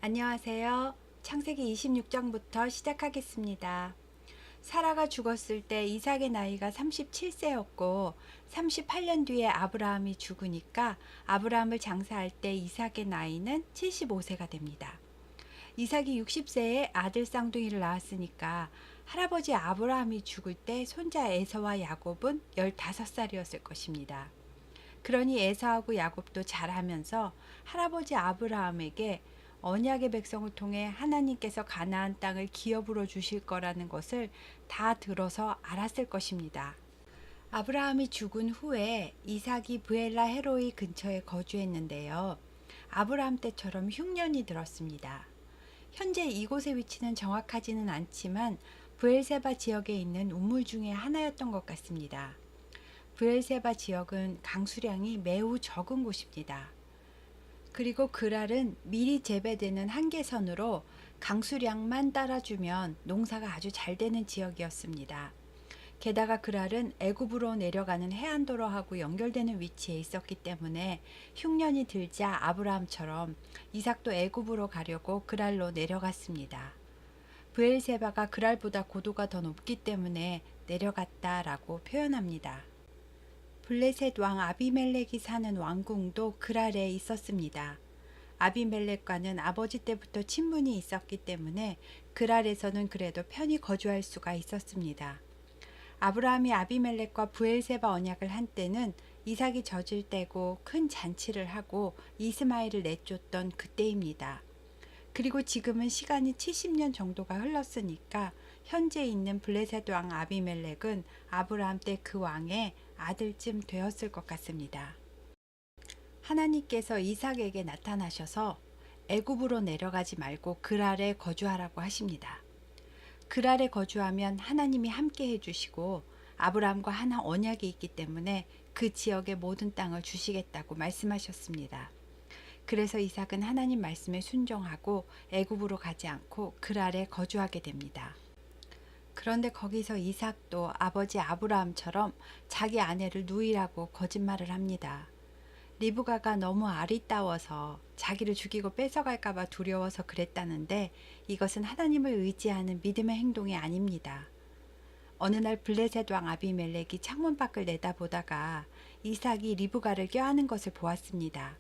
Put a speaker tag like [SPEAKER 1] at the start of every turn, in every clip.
[SPEAKER 1] 안녕하세요. 창세기 26장부터 시작하겠습니다. 사라가 죽었을 때 이삭의 나이가 37세였고 38년 뒤에 아브라함이 죽으니까 아브라함을 장사할 때 이삭의 나이는 75세가 됩니다. 이삭이 60세에 아들 쌍둥이를 낳았으니까 할아버지 아브라함이 죽을 때 손자 에서와 야곱은 15살이었을 것입니다. 그러니 에서하고 야곱도 자라면서 할아버지 아브라함에게 언약의 백성을 통해 하나님께서 가나안 땅을 기업으로 주실 거라는 것을 다 들어서 알았을 것입니다. 아브라함이 죽은 후에 이삭이 브엘라 헤로이 근처에 거주했는데요. 아브라함 때처럼 흉년이 들었습니다. 현재 이곳의 위치는 정확하지는 않지만 브엘세바 지역에 있는 우물 중에 하나였던 것 같습니다. 브엘세바 지역은 강수량이 매우 적은 곳입니다. 그리고 그랄은 미리 재배되는 한계선으로 강수량만 따라주면 농사가 아주 잘 되는 지역이었습니다. 게다가 그랄은 애굽으로 내려가는 해안도로하고 연결되는 위치에 있었기 때문에 흉년이 들자 아브라함처럼 이삭도 애굽으로 가려고 그랄로 내려갔습니다. 브엘세바가 그랄보다 고도가 더 높기 때문에 내려갔다라고 표현합니다. 블레셋 왕 아비멜렉이 사는 왕궁도 그랄에 있었습니다. 아비멜렉과는 아버지 때부터 친분이 있었기 때문에 그랄에서는 그래도 편히 거주할 수가 있었습니다. 아브라함이 아비멜렉과 브엘세바 언약을 한 때는 이삭이 젖을 떼고 큰 잔치를 하고 이스마엘을 내쫓던 그때입니다. 그리고 지금은 시간이 70년 정도가 흘렀으니까 현재 있는 블레셋 왕 아비멜렉은 아브라함 때 그 왕의 아들쯤 되었을 것 같습니다. 하나님께서 이삭에게 나타나셔서 애굽으로 내려가지 말고 그랄에 거주하라고 하십니다. 그랄에 거주하면 하나님이 함께 해주시고 아브라함과 하나 언약이 있기 때문에 그 지역의 모든 땅을 주시겠다고 말씀하셨습니다. 그래서 이삭은 하나님 말씀에 순종하고 애굽으로 가지 않고 그랄에 거주하게 됩니다. 그런데 거기서 이삭도 아버지 아브라함처럼 자기 아내를 누이라고 거짓말을 합니다. 리브가가 너무 아리따워서 자기를 죽이고 뺏어갈까봐 두려워서 그랬다는데 이것은 하나님을 의지하는 믿음의 행동이 아닙니다. 어느 날 블레셋 왕 아비멜렉이 창문 밖을 내다보다가 이삭이 리브가를 껴안은 것을 보았습니다.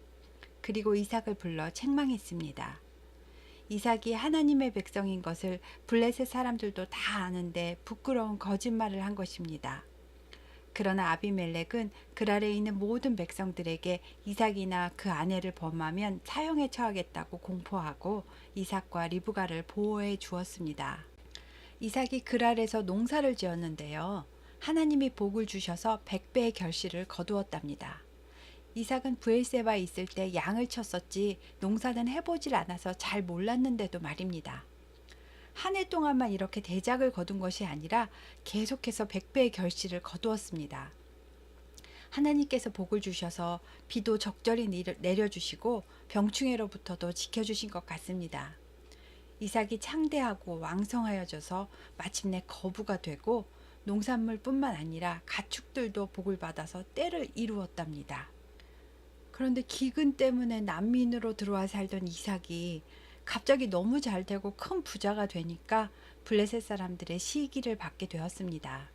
[SPEAKER 1] 그리고 이삭을 불러 책망했습니다. 이삭이 하나님의 백성인 것을 블레셋 사람들도 다 아는데 부끄러운 거짓말을 한 것입니다. 그러나 아비멜렉은 그랄에 있는 모든 백성들에게 이삭이나 그 아내를 범하면 사형에 처하겠다고 공포하고 이삭과 리브가를 보호해 주었습니다. 이삭이 그랄에서 농사를 지었는데요. 하나님이 복을 주셔서 100배의 결실을 거두었답니다. 이삭은 브엘세바에 있을 때 양을 쳤었지 농사는 해보질 않아서 잘 몰랐는데도 말입니다. 한 해 동안만 이렇게 대작을 거둔 것이 아니라 계속해서 100배의 결실을 거두었습니다. 하나님께서 복을 주셔서 비도 적절히 내려주시고 병충해로부터도 지켜주신 것 같습니다. 이삭이 창대하고 왕성하여져서 마침내 거부가 되고 농산물뿐만 아니라 가축들도 복을 받아서 때를 이루었답니다. 그런데 기근 때문에 난민으로 들어와 살던 이삭이 갑자기 너무 잘 되고 큰 부자가 되니까 블레셋 사람들의 시기를 받게 되었습니다.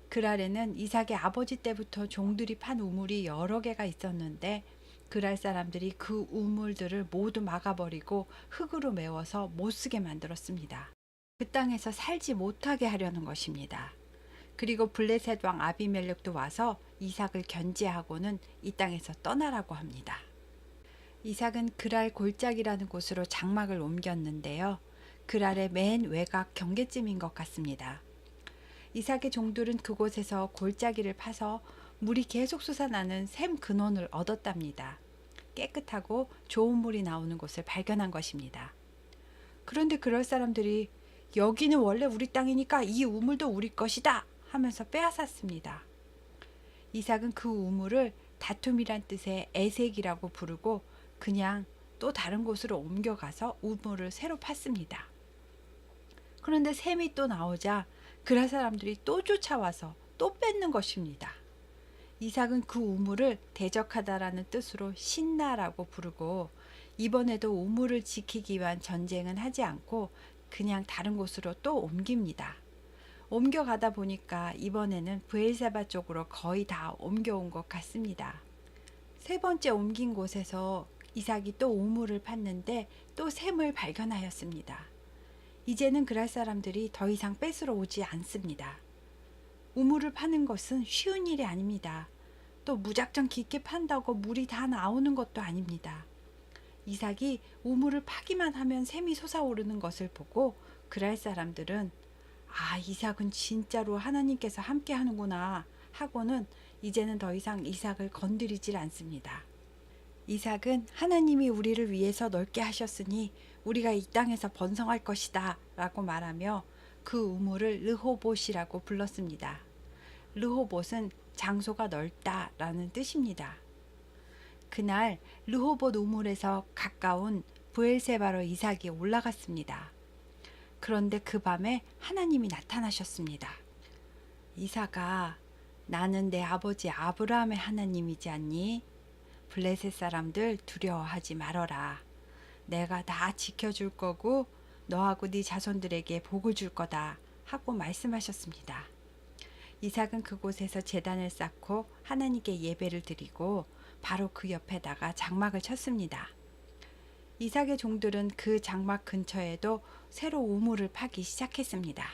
[SPEAKER 1] 그랄에는 이삭의 아버지 때부터 종들이 판 우물이 여러 개가 있었는데 그랄 사람들이 그 우물들을 모두 막아버리고 흙으로 메워서 못쓰게 만들었습니다. 그 땅에서 살지 못하게 하려는 것입니다. 그리고 블레셋 왕 아비멜렉도 와서 이삭을 견제하고는 이 땅에서 떠나라고 합니다. 이삭은 그랄 골짜기라는 곳으로 장막을 옮겼는데요. 그랄의 맨 외곽 경계쯤인 것 같습니다. 이삭의 종들은 그곳에서 골짜기를 파서 물이 계속 솟아나는 샘 근원을 얻었답니다. 깨끗하고 좋은 물이 나오는 곳을 발견한 것입니다. 그런데 그럴 사람들이 여기는 원래 우리 땅이니까 이 우물도 우리 것이다 하면서 빼앗았습니다. 이삭은 그 우물을 다툼이란 뜻의 에색이라고 부르고 그냥 또 다른 곳으로 옮겨가서 우물을 새로 팠습니다. 그런데 샘이 또 나오자 그랄 사람들이 또 쫓아와서 또 뺏는 것입니다. 이삭은 그 우물을 대적하다라는 뜻으로 신나라고 부르고 이번에도 우물을 지키기 위한 전쟁은 하지 않고 그냥 다른 곳으로 또 옮깁니다. 옮겨가다 보니까 이번에는 브엘세바 쪽으로 거의 다 옮겨온 것 같습니다. 세 번째 옮긴 곳에서 이삭이 또 우물을 팠는데 또 샘을 발견하였습니다. 이제는 그랄 사람들이 더 이상 뺏으러 오지 않습니다. 우물을 파는 것은 쉬운 일이 아닙니다. 또 무작정 깊게 판다고 물이 다 나오는 것도 아닙니다. 이삭이 우물을 파기만 하면 샘이 솟아오르는 것을 보고 그랄 사람들은 이삭은 진짜로 하나님께서 함께 하는구나 하고는 이제는 더 이상 이삭을 건드리질 않습니다. 이삭은 하나님이 우리를 위해서 넓게 하셨으니 우리가 이 땅에서 번성할 것이다 라고 말하며 그 우물을 르호봇이라고 불렀습니다. 르호봇은 장소가 넓다 라는 뜻입니다. 그날 르호봇 우물에서 가까운 브엘세바로 이삭이 올라갔습니다. 그런데 그 밤에 하나님이 나타나셨습니다. 이삭아, 나는 내 아버지 아브라함의 하나님이지 않니? 블레셋 사람들 두려워하지 말어라. 내가 다 지켜줄 거고 너하고 네 자손들에게 복을 줄 거다 하고 말씀하셨습니다. 이삭은 그곳에서 제단을 쌓고 하나님께 예배를 드리고 바로 그 옆에다가 장막을 쳤습니다. 이삭의 종들은 그 장막 근처에도 새로 우물을 파기 시작했습니다.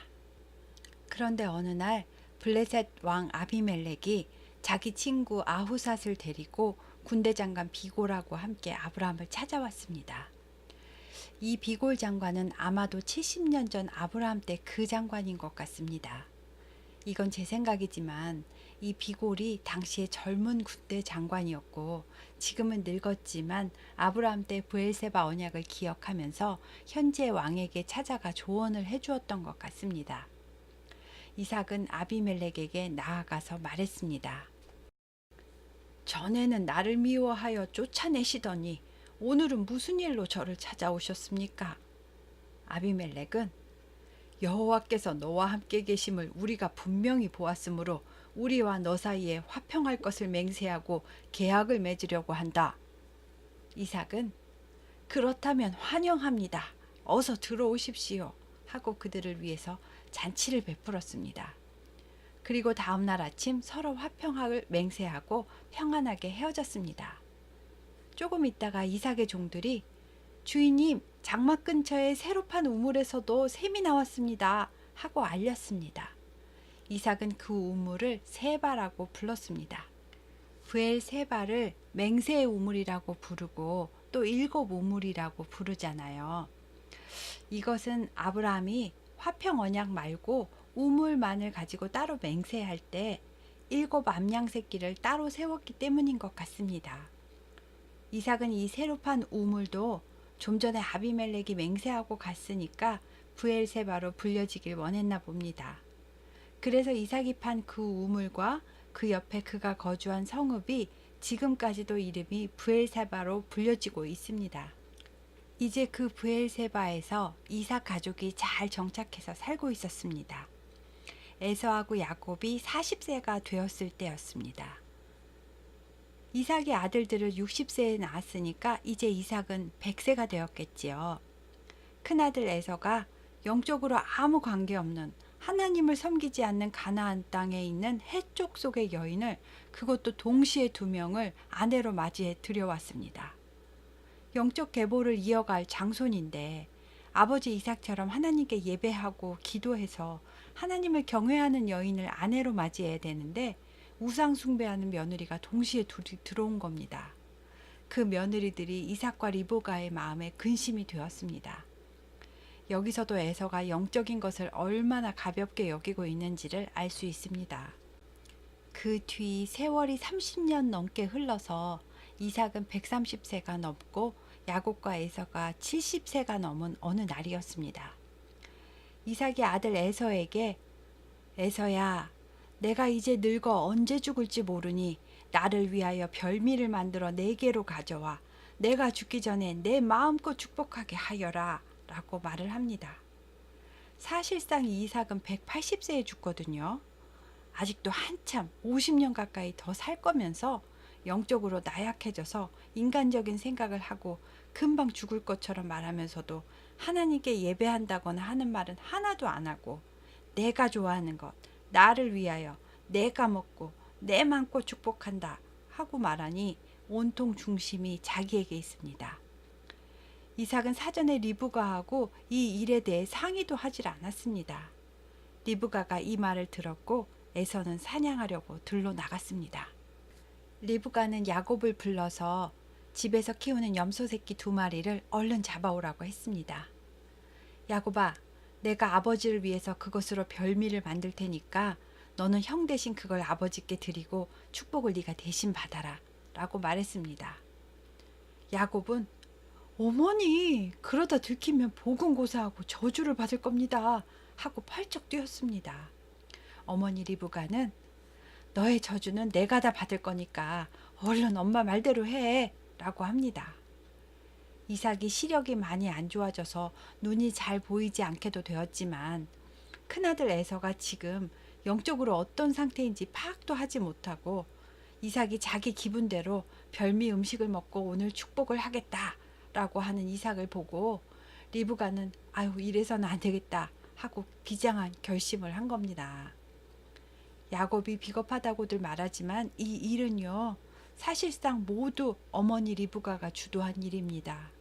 [SPEAKER 1] 그런데 어느 날 블레셋 왕 아비멜렉이 자기 친구 아후삿을 데리고 군대 장관 비골하고 함께 아브라함을 찾아왔습니다. 이 비골 장관은 아마도 70년 전 아브라함 때 그 장관인 것 같습니다. 이건 제 생각이지만 이 비골이 당시에 젊은 군대 장관이었고 지금은 늙었지만 아브라함 때 브엘세바 언약을 기억하면서 현재 왕에게 찾아가 조언을 해주었던 것 같습니다. 이삭은 아비멜렉에게 나아가서 말했습니다. 전에는 나를 미워하여 쫓아내시더니 오늘은 무슨 일로 저를 찾아오셨습니까? 아비멜렉은 여호와께서 너와 함께 계심을 우리가 분명히 보았으므로 우리와 너 사이에 화평할 것을 맹세하고 계약을 맺으려고 한다. 이삭은 그렇다면 환영합니다. 어서 들어오십시오. 하고 그들을 위해서 잔치를 베풀었습니다. 그리고 다음날 아침 서로 화평을 맹세하고 평안하게 헤어졌습니다. 조금 있다가 이삭의 종들이 주인님, 장막 근처에 새로 판 우물에서도 샘이 나왔습니다. 하고 알렸습니다. 이삭은 그 우물을 세바라고 불렀습니다. 브엘세바를 맹세의 우물이라고 부르고 또 일곱 우물이라고 부르잖아요. 이것은 아브라함이 화평 언약 말고 우물만을 가지고 따로 맹세할 때 일곱 암양 새끼를 따로 세웠기 때문인 것 같습니다. 이삭은 이 새로 판 우물도 좀 전에 아비멜렉이 맹세하고 갔으니까 브엘세바로 불려지길 원했나 봅니다. 그래서 이삭이 판 그 우물과 그 옆에 그가 거주한 성읍이 지금까지도 이름이 브엘세바로 불려지고 있습니다. 이제 그 브엘세바에서 이삭 가족이 잘 정착해서 살고 있었습니다. 에서하고 야곱이 40세가 되었을 때였습니다. 이삭의 아들들을 60세에 낳았으니까 이제 이삭은 100세가 되었겠지요. 큰아들 에서가 영적으로 아무 관계없는 하나님을 섬기지 않는 가나안 땅에 있는 해쪽 속의 여인을 그것도 동시에 2명을 아내로 맞이해 들여왔습니다. 영적 계보를 이어갈 장손인데 아버지 이삭처럼 하나님께 예배하고 기도해서 하나님을 경외하는 여인을 아내로 맞이해야 되는데 우상 숭배하는 며느리가 동시에 둘이 들어온 겁니다. 그 며느리들이 이삭과 리브가의 마음에 근심이 되었습니다. 여기서도 에서가 영적인 것을 얼마나 가볍게 여기고 있는지를 알 수 있습니다. 그 뒤 세월이 30년 넘게 흘러서 이삭은 130세가 넘고 야곱과 에서가 70세가 넘은 어느 날이었습니다. 이삭이 아들 에서에게 에서야, 내가 이제 늙어 언제 죽을지 모르니 나를 위하여 별미를 만들어 내게로 가져와 내가 죽기 전에 내 마음껏 축복하게 하여라 라고 말을 합니다. 사실상 이삭은 180세에 죽거든요. 아직도 한참 50년 가까이 더 살 거면서 영적으로 나약해져서 인간적인 생각을 하고 금방 죽을 것처럼 말하면서도 하나님께 예배한다거나 하는 말은 하나도 안 하고 내가 좋아하는 것, 나를 위하여 내가 먹고 내 맘껏 축복한다 하고 말하니 온통 중심이 자기에게 있습니다. 이삭은 사전에 리브가하고 이 일에 대해 상의도 하질 않았습니다. 리브가가 이 말을 들었고 에서는 사냥하려고 들로 나갔습니다. 리브가는 야곱을 불러서 집에서 키우는 염소 새끼 2마리를 얼른 잡아오라고 했습니다. 야곱아, 내가 아버지를 위해서 그것으로 별미를 만들 테니까 너는 형 대신 그걸 아버지께 드리고 축복을 네가 대신 받아라 라고 말했습니다. 야곱은 어머니, 그러다 들키면 보금고사하고 저주를 받을 겁니다 하고 펄쩍 뛰었습니다. 어머니 리브가는 너의 저주는 내가 다 받을 거니까 얼른 엄마 말대로 해 라고 합니다. 이삭이 시력이 많이 안 좋아져서 눈이 잘 보이지 않게도 되었지만 큰아들 에서가 지금 영적으로 어떤 상태인지 파악도 하지 못하고 이삭이 자기 기분대로 별미 음식을 먹고 오늘 축복을 하겠다 라고 하는 이삭을 보고 리브가는 아유 이래서는 안 되겠다 하고 비장한 결심을 한 겁니다. 야곱이 비겁하다고들 말하지만 이 일은요 사실상 모두 어머니 리브가가 주도한 일입니다.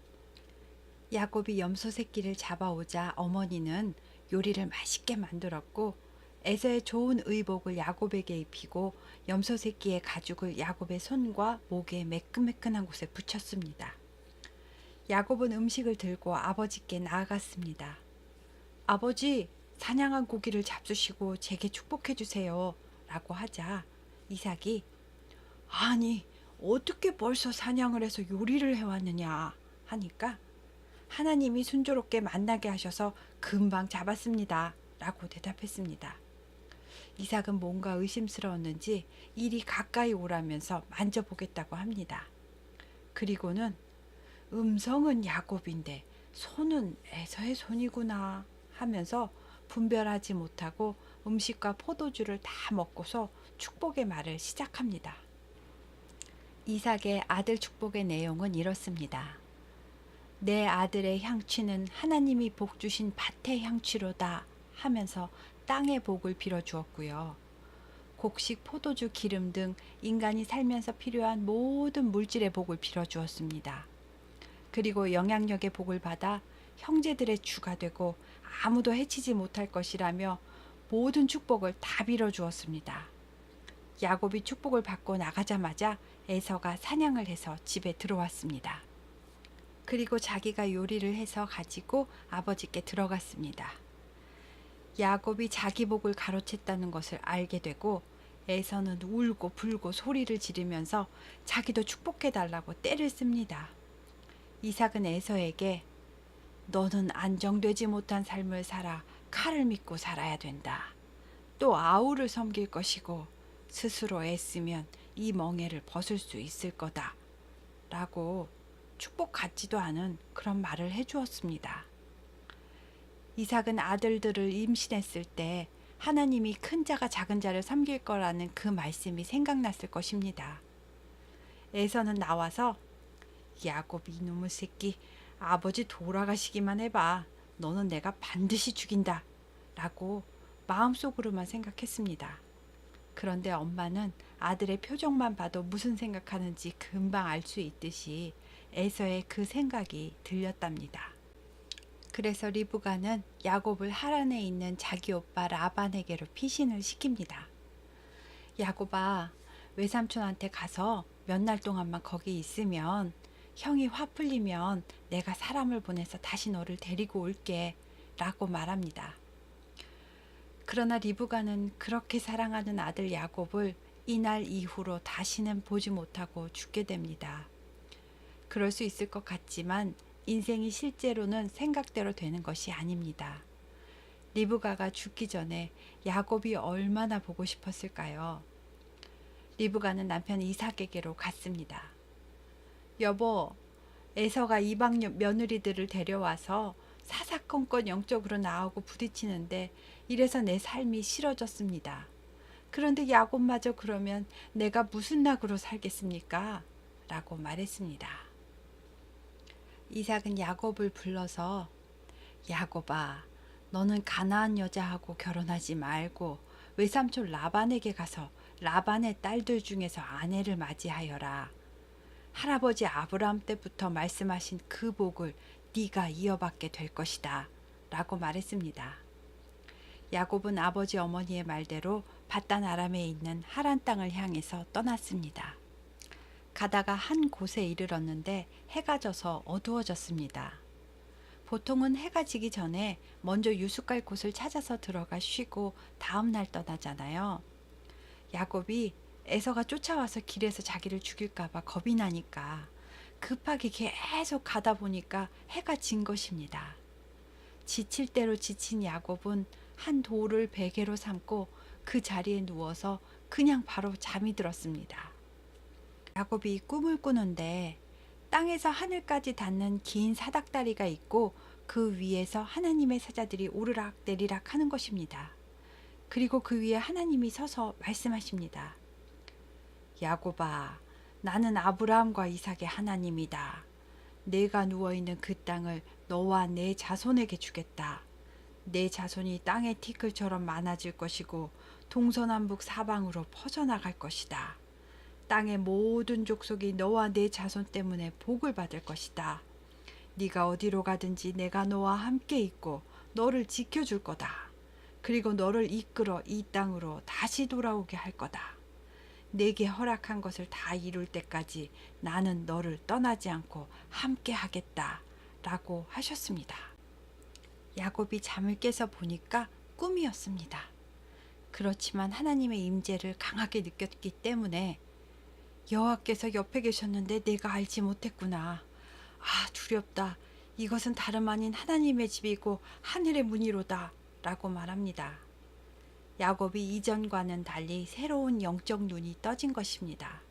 [SPEAKER 1] 야곱이 염소 새끼를 잡아오자 어머니는 요리를 맛있게 만들었고 에서의 좋은 의복을 야곱에게 입히고 염소 새끼의 가죽을 야곱의 손과 목에 매끈매끈한 곳에 붙였습니다. 야곱은 음식을 들고 아버지께 나아갔습니다. 아버지, 사냥한 고기를 잡수시고 제게 축복해 주세요 라고 하자 이삭이 아니 어떻게 벌써 사냥을 해서 요리를 해왔느냐 하니까 하나님이 순조롭게 만나게 하셔서 금방 잡았습니다 라고 대답했습니다. 이삭은 뭔가 의심스러웠는지 이리 가까이 오라면서 만져보겠다고 합니다. 그리고는 음성은 야곱인데 손은 에서의 손이구나 하면서 분별하지 못하고 음식과 포도주를 다 먹고서 축복의 말을 시작합니다. 이삭의 아들 축복의 내용은 이렇습니다. 내 아들의 향취는 하나님이 복 주신 밭의 향취로다 하면서 땅의 복을 빌어주었고요. 곡식, 포도주, 기름 등 인간이 살면서 필요한 모든 물질의 복을 빌어주었습니다. 그리고 영향력의 복을 받아 형제들의 주가 되고 아무도 해치지 못할 것이라며 모든 축복을 다 빌어주었습니다. 야곱이 축복을 받고 나가자마자 에서가 사냥을 해서 집에 들어왔습니다. 그리고 자기가 요리를 해서 가지고 아버지께 들어갔습니다. 야곱이 자기 복을 가로챘다는 것을 알게 되고 에서는 울고 불고 소리를 지르면서 자기도 축복해달라고 떼를 씁니다. 이삭은 에서에게 너는 안정되지 못한 삶을 살아 칼을 믿고 살아야 된다. 또 아우를 섬길 것이고 스스로 애쓰면 이 멍에를 벗을 수 있을 거다. 라고 축복 같지도 않은 그런 말을 해주었습니다. 이삭은 아들들을 임신했을 때 하나님이 큰 자가 작은 자를 섬길 거라는 그 말씀이 생각났을 것입니다. 에서는 나와서 야곱 이놈의 새끼 아버지 돌아가시기만 해봐. 너는 내가 반드시 죽인다. 라고 마음속으로만 생각했습니다. 그런데 엄마는 아들의 표정만 봐도 무슨 생각하는지 금방 알 수 있듯이 에서의 그 생각이 들렸답니다. 그래서 리브가는 야곱을 하란에 있는 자기 오빠 라반에게로 피신을 시킵니다. 야곱아, 외삼촌한테 가서 몇 날 동안만 거기 있으면 형이 화 풀리면 내가 사람을 보내서 다시 너를 데리고 올게 라고 말합니다. 그러나 리브가는 그렇게 사랑하는 아들 야곱을 이날 이후로 다시는 보지 못하고 죽게 됩니다. 그럴 수 있을 것 같지만 인생이 실제로는 생각대로 되는 것이 아닙니다. 리브가가 죽기 전에 야곱이 얼마나 보고 싶었을까요? 리브가는 남편 이삭에게로 갔습니다. 여보, 에서가 이방 며느리들을 데려와서 사사건건 영적으로 나오고 부딪히는데 이래서 내 삶이 싫어졌습니다. 그런데 야곱마저 그러면 내가 무슨 낙으로 살겠습니까? 라고 말했습니다. 이삭은 야곱을 불러서 야곱아, 너는 가나안 여자하고 결혼하지 말고 외삼촌 라반에게 가서 라반의 딸들 중에서 아내를 맞이하여라. 할아버지 아브라함 때부터 말씀하신 그 복을 네가 이어받게 될 것이다. 라고 말했습니다. 야곱은 아버지 어머니의 말대로 밧단 아람에 있는 하란 땅을 향해서 떠났습니다. 가다가 한 곳에 이르렀는데 해가 져서 어두워졌습니다. 보통은 해가 지기 전에 먼저 유숙할 곳을 찾아서 들어가 쉬고 다음 날 떠나잖아요. 야곱이 에서가 쫓아와서 길에서 자기를 죽일까봐 겁이 나니까 급하게 계속 가다 보니까 해가 진 것입니다. 지칠 대로 지친 야곱은 한 돌을 베개로 삼고 그 자리에 누워서 그냥 바로 잠이 들었습니다. 야곱이 꿈을 꾸는데 땅에서 하늘까지 닿는 긴 사닥다리가 있고 그 위에서 하나님의 사자들이 오르락 내리락 하는 것입니다. 그리고 그 위에 하나님이 서서 말씀하십니다. 야곱아, 나는 아브라함과 이삭의 하나님이다. 내가 누워있는 그 땅을 너와 내 자손에게 주겠다. 내 자손이 땅의 티끌처럼 많아질 것이고 동서남북 사방으로 퍼져나갈 것이다. 땅의 모든 족속이 너와 내 자손 때문에 복을 받을 것이다. 네가 어디로 가든지 내가 너와 함께 있고 너를 지켜줄 거다. 그리고 너를 이끌어 이 땅으로 다시 돌아오게 할 거다. 내게 허락한 것을 다 이룰 때까지 나는 너를 떠나지 않고 함께 하겠다. 라고 하셨습니다. 야곱이 잠을 깨서 보니까 꿈이었습니다. 그렇지만 하나님의 임재를 강하게 느꼈기 때문에 여호와께서 옆에 계셨는데 내가 알지 못했구나. 아, 두렵다. 이것은 다름 아닌 하나님의 집이고 하늘의 문이로다. 라고 말합니다. 야곱이 이전과는 달리 새로운 영적 눈이 떠진 것입니다.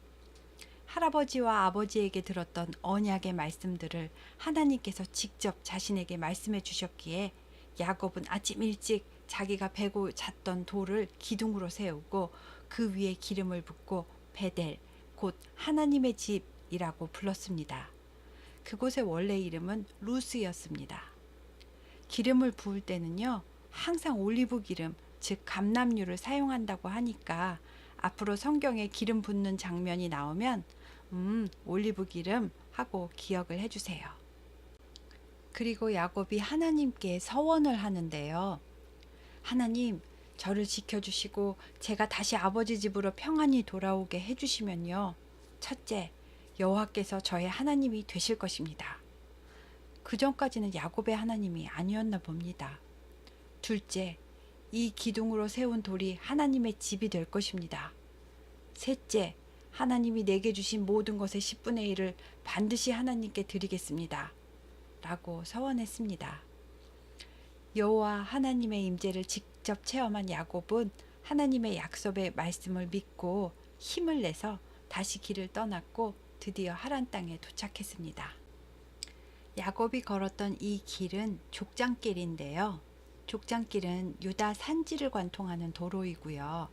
[SPEAKER 1] 할아버지와 아버지에게 들었던 언약의 말씀들을 하나님께서 직접 자신에게 말씀해 주셨기에 야곱은 아침 일찍 자기가 베고 잤던 돌을 기둥으로 세우고 그 위에 기름을 붓고 베델, 곧 하나님의 집이라고 불렀습니다. 그곳의 원래 이름은 루스였습니다. 기름을 부을 때는요, 항상 올리브 기름, 즉 감람유를 사용한다고 하니까 앞으로 성경에 기름 붓는 장면이 나오면 올리브 기름 하고 기억을 해주세요. 그리고 야곱이 하나님께 서원을 하는데요. 하나님, 저를 지켜주시고 제가 다시 아버지 집으로 평안히 돌아오게 해주시면요. 첫째, 여호와께서 저의 하나님이 되실 것입니다. 그 전까지는 야곱의 하나님이 아니었나 봅니다. 둘째, 이 기둥으로 세운 돌이 하나님의 집이 될 것입니다. 셋째, 하나님이 내게 주신 모든 것의 10분의 1을 반드시 하나님께 드리겠습니다. 라고 서원했습니다. 여호와 하나님의 임재를 직접 체험한 야곱은 하나님의 약속의 말씀을 믿고 힘을 내서 다시 길을 떠났고 드디어 하란 땅에 도착했습니다. 야곱이 걸었던 이 길은 족장길인데요. 족장길은 유다 산지를 관통하는 도로이고요.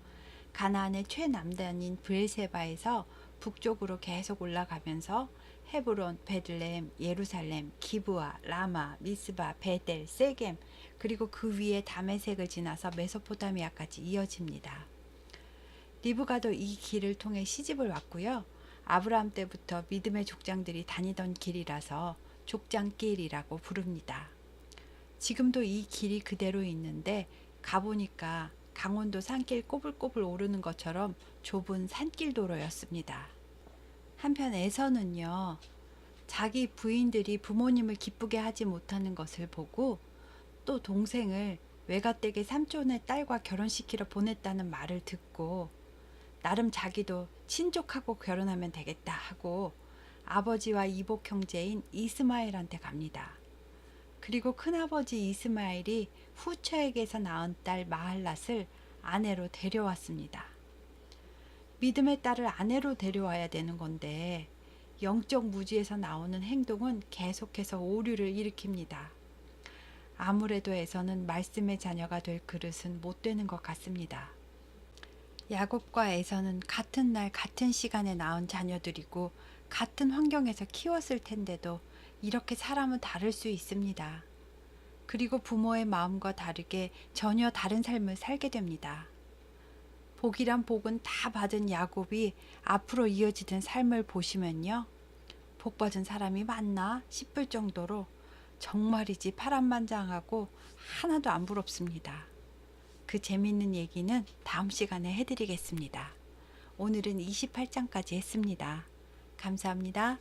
[SPEAKER 1] 가나안의 최남단인 브엘세바에서 북쪽으로 계속 올라가면서 헤브론, 베들레헴, 예루살렘, 기브아, 라마, 미스바, 베델, 세겜, 그리고 그 위에 다메섹을 지나서 메소포타미아까지 이어집니다. 리브가도 이 길을 통해 시집을 왔고요. 아브라함 때부터 믿음의 족장들이 다니던 길이라서 족장길이라고 부릅니다. 지금도 이 길이 그대로 있는데 가보니까 강원도 산길 꼬불꼬불 오르는 것처럼 좁은 산길 도로였습니다. 한편 에서는요, 자기 부인들이 부모님을 기쁘게 하지 못하는 것을 보고 또 동생을 외가댁의 삼촌의 딸과 결혼시키러 보냈다는 말을 듣고 나름 자기도 친족하고 결혼하면 되겠다 하고 아버지와 이복 형제인 이스마엘한테 갑니다. 그리고 큰아버지 이스마엘이 후처에게서 낳은 딸 마할랏을 아내로 데려왔습니다. 믿음의 딸을 아내로 데려와야 되는 건데 영적 무지에서 나오는 행동은 계속해서 오류를 일으킵니다. 아무래도 에서는 말씀의 자녀가 될 그릇은 못 되는 것 같습니다. 야곱과 에서는 같은 날 같은 시간에 낳은 자녀들이고 같은 환경에서 키웠을 텐데도 이렇게 사람은 다를 수 있습니다. 그리고 부모의 마음과 다르게 전혀 다른 삶을 살게 됩니다. 복이란 복은 다 받은 야곱이 앞으로 이어지던 삶을 보시면요. 복 받은 사람이 맞나 싶을 정도로 정말이지 파란만장하고 하나도 안 부럽습니다. 그 재밌는 얘기는 다음 시간에 해드리겠습니다. 오늘은 28장까지 했습니다. 감사합니다.